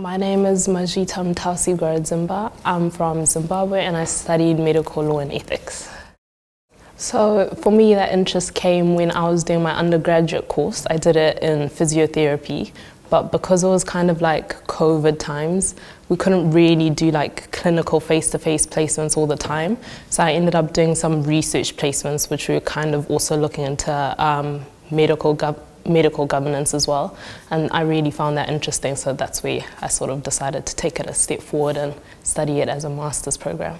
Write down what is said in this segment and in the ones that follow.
My name is Mazvita Zimba. I'm from Zimbabwe and I studied medical law and ethics. So for me, that interest came when I was doing my undergraduate course. I did it in physiotherapy, but because it was kind of like COVID times, we couldn't really do like clinical face-to-face placements all the time. So I ended up doing some research placements, which we were kind of also looking into medical governance as well, and I really found that interesting, so that's where I sort of decided to take it a step forward and study it as a master's program.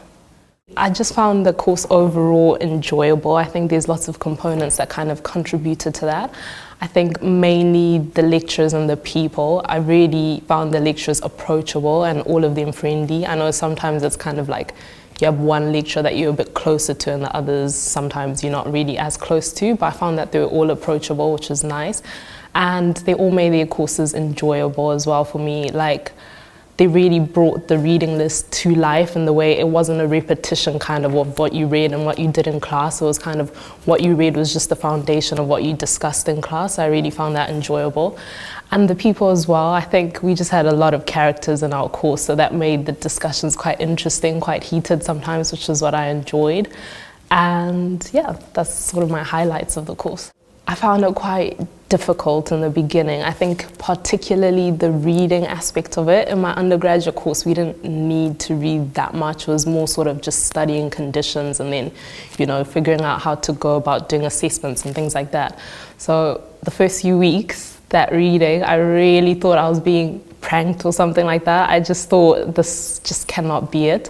I just found the course overall enjoyable. I think there's lots of components that kind of contributed to that. I think mainly the lecturers and the people. I really found the lecturers approachable and all of them friendly. I know sometimes it's kind of like you have one lecturer that you're a bit closer to and the others sometimes you're not really as close to, but I found that they were all approachable, which is nice. And they all made their courses enjoyable as well for me. Like, they really brought the reading list to life in the way it wasn't a repetition kind of what you read and what you did in class. It was kind of what you read was just the foundation of what you discussed in class. I really found that enjoyable. And the people as well, I think we just had a lot of characters in our course, so that made the discussions quite interesting, quite heated sometimes, which is what I enjoyed. And yeah, that's sort of my highlights of the course. I found it quite difficult in the beginning. I think particularly the reading aspect of it. In my undergraduate course, we didn't need to read that much. It was more sort of just studying conditions and then, you know, figuring out how to go about doing assessments and things like that. So the first few weeks, that reading, I really thought I was being pranked or something like that. I just thought this just cannot be it.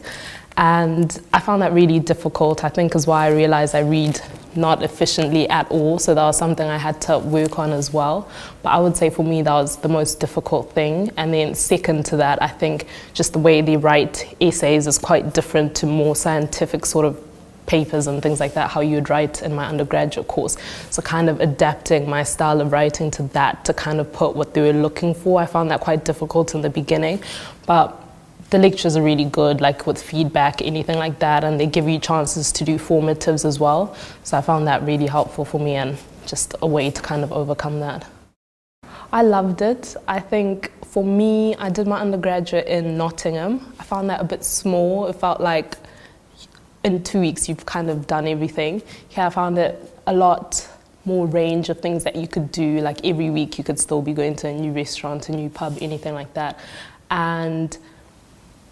And I found that really difficult. I think is why I realized I read not efficiently at all. So that was something I had to work on as well. But I would say for me, that was the most difficult thing. And then second to that, I think just the way they write essays is quite different to more scientific sort of papers and things like that, how you'd write in my undergraduate course. So kind of adapting my style of writing to that to kind of put what they were looking for. I found that quite difficult in the beginning. But the lectures are really good, like with feedback, anything like that, and they give you chances to do formatives as well. So I found that really helpful for me and just a way to kind of overcome that. I loved it. I think for me, I did my undergraduate in Nottingham. I found that a bit small. It felt like in 2 weeks you've kind of done everything. Here I found it a lot more range of things that you could do, like every week you could still be going to a new restaurant, a new pub, anything like that. And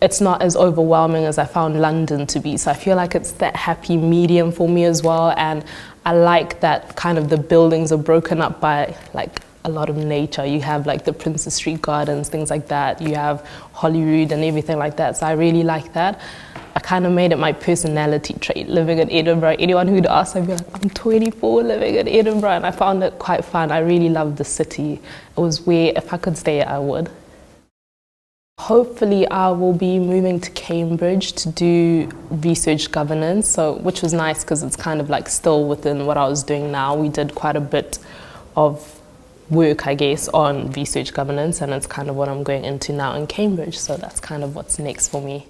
it's not as overwhelming as I found London to be. So I feel like it's that happy medium for me as well. And I like that kind of the buildings are broken up by like a lot of nature. You have like the Princess Street Gardens, things like that. You have Holyrood and everything like that. So I really like that. I kind of made it my personality trait, living in Edinburgh. Anyone who'd ask, I'd be like, I'm 24 living in Edinburgh. And I found it quite fun. I really loved the city. It was where if I could stay, I would. Hopefully I will be moving to Cambridge to do research governance, so which was nice because it's kind of like still within what I was doing now. We did quite a bit of work, I guess, on research governance, and it's kind of what I'm going into now in Cambridge, so that's kind of what's next for me.